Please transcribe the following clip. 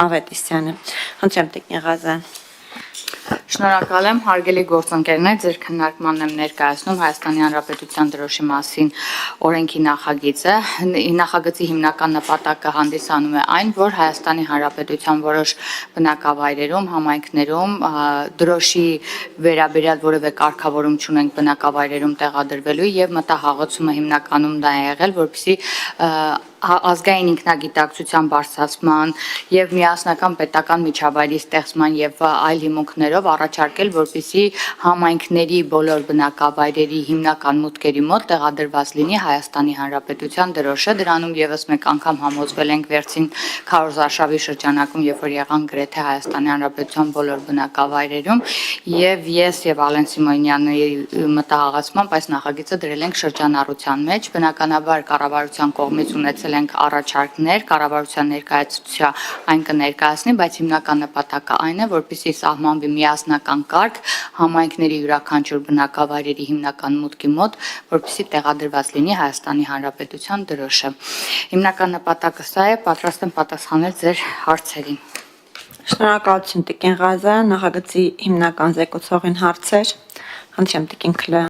Ավետիսյանը։ Խնդրեմ տիկին Ղազարյան։ Շնորհակալ եմ, հարգելի գործընկերներ, ձեր քննարկմանն եմ ներկայացնում Հայաստանի Հանրապետության դրոշի մասին օրենքի նախագիծը։ Նախագծի հիմնական նպատակը հանդիսանում է այն, որ Հայաստանի Հանրապետության որոշ բնակավայրերում, համայնքներում դրոշի վերաբերյալ որևէ կարգավորում չունենք բնակավայրերում տեղադրվելու եւ մտահաղացումը հիմնականում դա է եղել, որպեսզի ազգային ինքնագիտակցության բարձրացման եւ միասնական պետական միջավայրի ստեղծման եւ այլ հիմունքներով առաջարկել, որպեսզի համայնքների բոլոր բնակավայրերի հիմնական մուտքերի մոտ տեղադրված լինի Հայաստանի Հանրապետության դրոշը։ Դրանում եւս մեկ անգամ համոզվել ենք վերցին քարոզարշավի շրջանակում, երբ որ եղան գրեթե Հայաստանի Հանրապետության բոլոր բնակավայրերում, եւ ես եւ Ալեն Սիմոնյանի մտահաղացմամբ այս նախագիծը դրել ենք շրջանառության մեջ։ Բնականաբար կառավարության կողմից ունեցել ենք առաջարկներ, կառավարության ներկայացուցիչ այն կներկայացնի, բայց հիմնական նպատակը այն է, որպեսզի սահմանվի միասնական կարգ համայնքների յուրաքանչյուր բնակավայրերի հիմնական մուտքի մոտ, որպեսզի տեղադրված լինի Հայաստանի Հանրապետության դրոշը։ Հիմնական նպատակը սա է, պատրաստ եմ պատասխանել ձեր հարցերին։ Շնորհակալություն տիկին Ղազարյան, նախագծի հիմնական զեկուցողին հարցեր։ Խնդրեմ տիկին Քլոյան։